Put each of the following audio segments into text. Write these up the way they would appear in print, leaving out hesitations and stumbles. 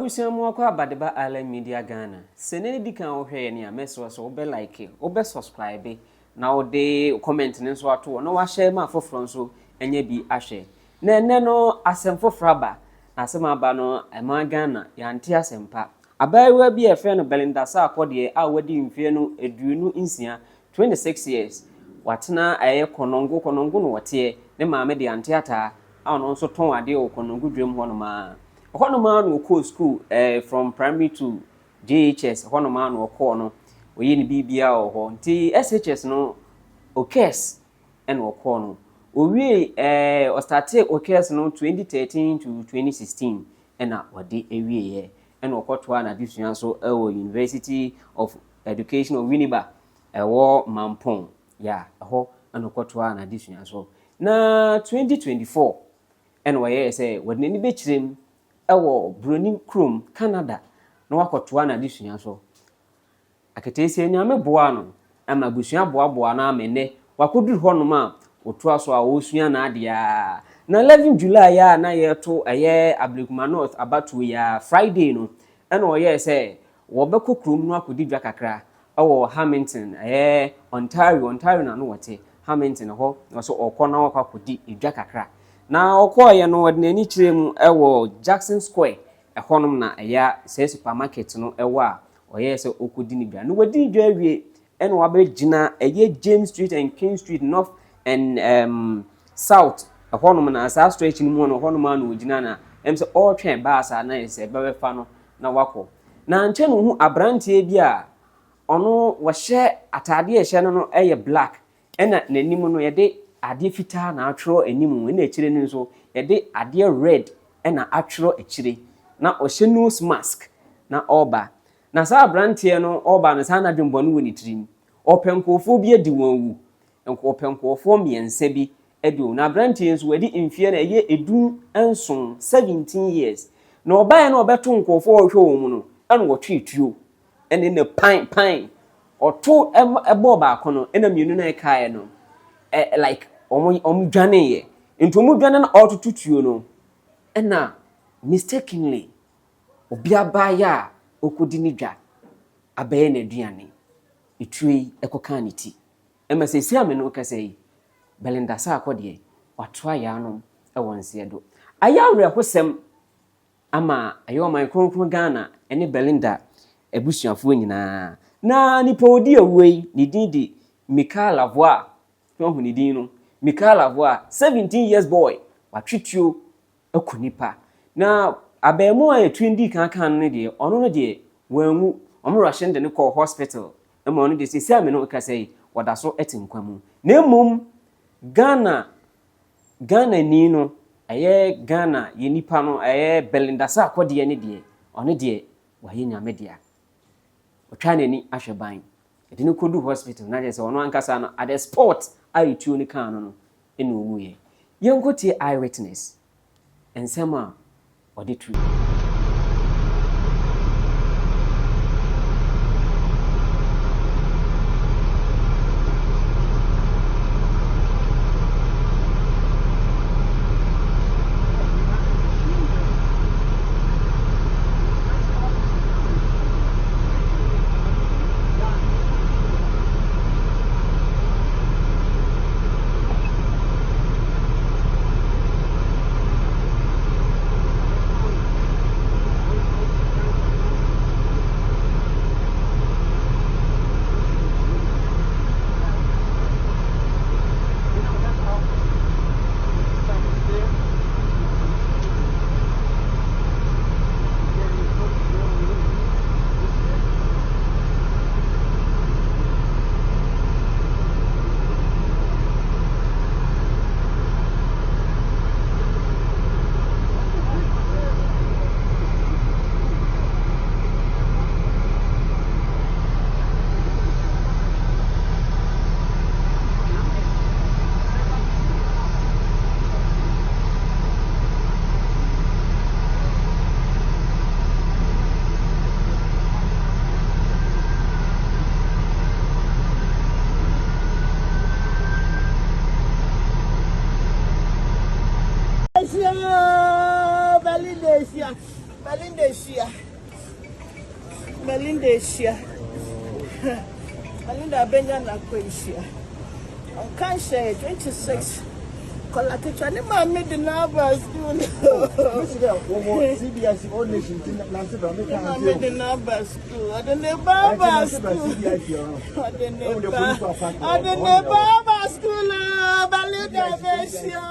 Abusia mu akwa Badeba Island Media Ghana. Sene di kan ohwe ne a meso so be like, obe subscribe na ode comment ne so ato na wa share ma foforo nso enye bi ahwe. Na ene no asem foforo ba. Na asem aba no ema Ghana ya nte asempa. Abayewa bi efe no Belinda Sarkodie a wadi mfie no eduonu nsia 26 years. Watena aye konongo no wote ne maame de ante ata a no nso ton ade o konongo dwem ho no ma. Hono man wo call school from primary to JHS hono man wo call no oye ni bibia ho nti SHS no okes en wo call no owie o started okes no 2013 to 2016 ena wade ewie ye en wo kotwa na disua so University of Education of Winneba wo Mampong ya ho en kotwa na disua so na 2024 en wo ye say wade ni be chirem ewo Bruni Chrome Canada no wakotoa na disua so aketesi enyame boa no ama busua boa na amene wakoduru honom a otoa so a osua na ade a na 11 July ya na yeto eye Ablekuma North abatu ya Friday no ena oye se wo beko krom no akodi dwa kakra ewo Hamilton Ontario na no wote Hamilton ho so okona wakodi edwa kakra na okoye no wade nani kirem ewo Jackson Square ehonum na eya se supermarket no ewo a oye se okodi ni bia no wadi dwa wie ene wabegina eye James Street and King Street North and South ehonum na asa stretch ni mu no honum na ogina na em se all twen ba asa na ese bebefa no na wako na nche no hu abrantie bi a ono wo hye atade ehye no eye black ena nanim no yede ade fita na atworo animu na ekire ni nso yede ade red na atworo ekire na ohye nose mask na oba na sa brantie no oba no sa na dwembo no woni tirim openkofo bi edi wonwu openkofo miensa bi edu na brantie nso wadi mfie na eye edu enson 17 years na oba na obeto nkofo ohwe wo mu no ena wo twetuo ene na pan oto ebo ba kono ena mienu na ekae no like dwane ye into mu dwane na otututuo no ena mistakenly obiaba ya okodi ni dwa abaye na aduane etui ekoka ne ti emesesi ame no kasei Belinda Sarkodie watwa ya no ewonse do ayawre hosem ama ayo man kronkron Ghana ene Belinda ebusuafo nyina na nipodi awei ni dindi Michael Avoa hu ni din no Michael Avoa 17 years boy watwetio akunipa na abemu a twindi kan ne de ono no de wanwu omrashe de ne call hospital ema ono de sisi ame no kasei wadaso etinkwamu na mum Ghana ni no aye Ghana ye nipa no aye Belinda Sarkodie ne de ono de waye nyame dia otwa nani ahweban edine kodu hospital na je ono ankasa no at the spot ayetuo ni kan no enu wuye yenkoti eyewitness ensema oditu Belinda Shia. Belinda Shia. Belinda Benjamin Quishia. On Kansha 26. Collected any man made the numbers. CBS own nation. I made the numbers too. I don't know Baba school. I don't know Baba school. Belinda Bessia.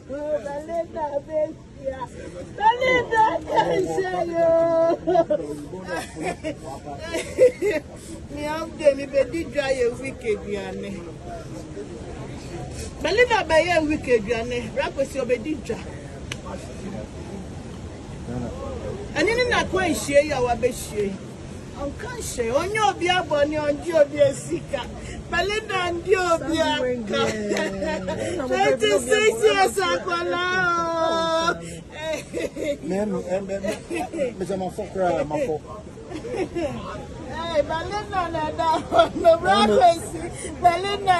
Belinda Bessia. Belinda Bessia. Me am demi be di dry a wicked yane. Belinda be a wicked yane. Rakwesi obedija. Ani na kwa nhie ya wa be hie. On kan hie onye obi aboni onje obi esika. Belinda ndi obi aka. 26 years akwala. Memo me chama fokra mafo. Belinda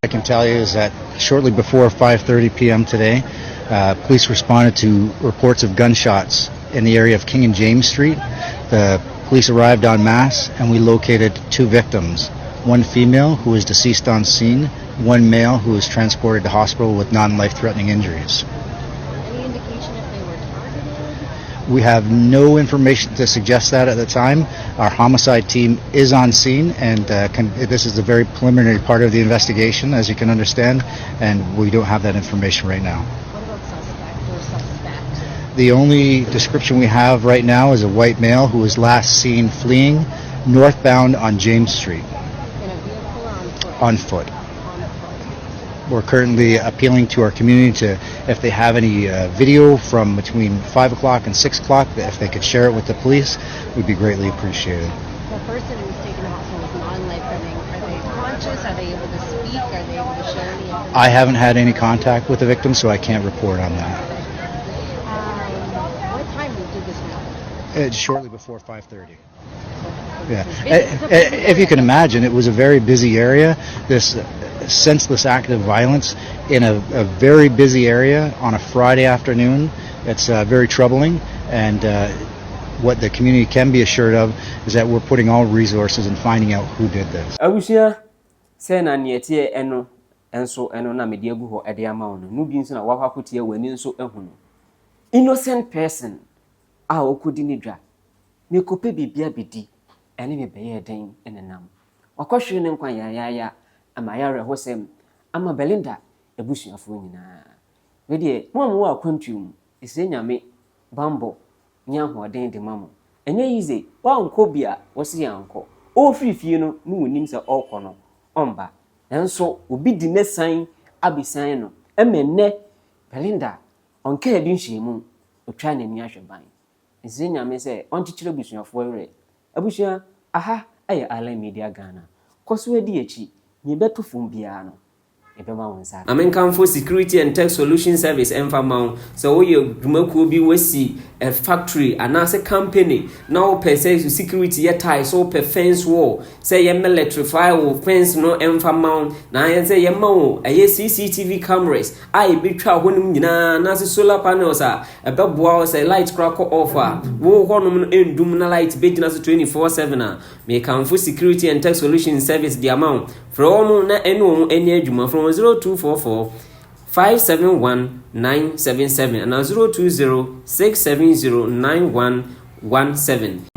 I can tell you is that shortly before 5:30 p.m. today, police responded to reports of gunshots in the area of King and James Street. The police arrived en masse and we located 2 victims, one female who was deceased on scene, one male who was transported to hospital with non-life-threatening injuries. We have no information to suggest that at the time. Our homicide team is on scene, and this is the very preliminary part of the investigation, as you can understand, and we don't have that information right now. What about suspect? The only description we have right now is a white male who was last seen fleeing northbound on James Street. In a vehicle or on foot? On foot. We're currently appealing to our community to, if they have any video from between 5 o'clock and 6 o'clock, if they could share it with the police, would be greatly appreciated. The person who was taken to hospital was non-life-threatening. Are they conscious? Are they able to speak? Are they able to share any information? I haven't had any contact with the victim, so I can't report on that. What time did this happen? It's shortly before 5:30. Yeah. If you can imagine, it was a very busy area. This senseless act of violence in a very busy area on a Friday afternoon. It's very troubling, and what the community can be assured of is that we're putting all resources in finding out who did this. Abusia say na nietie eno enso eno na media gu ho ede ama wono no bi nso na wahakotie wani nso ehu no innocent person a okodi ni dwa me kope bibia bidi ene me beye den enenam wakohwe ne nkwan ya ama yare hosem ama Belinda ebusuafo nyina we de mo akwantuum ise nyame bambo nya hoden de mamo enye yize wa nko bia wosi yanko o frifie no no wonim se okọ no omba nanso obi di nesan abisan no emenne Belinda onka edi nhyiemu otwa nani ahweban ise nyame se onchichire busuafo were abusua aha aye ala media Ghana koso edi echi ni beto fun bia no Amenkamfo Security and Tech Solution Service Enfamount so we dumakuo bi wasi a factory anase company now per se security yeta so per fence wall say ye electrify wo fence no Enfamount na ye say ye mawo aye CCTV cameras ai bi twa honum nyina na solar panels a ebeboa say light crack offer wo honum no endum na light be gina so 24/7 a Mekamfo Security and Tech Solution Service the amount from na enu eni adwuma from 0244 571 977 and 020 670 9117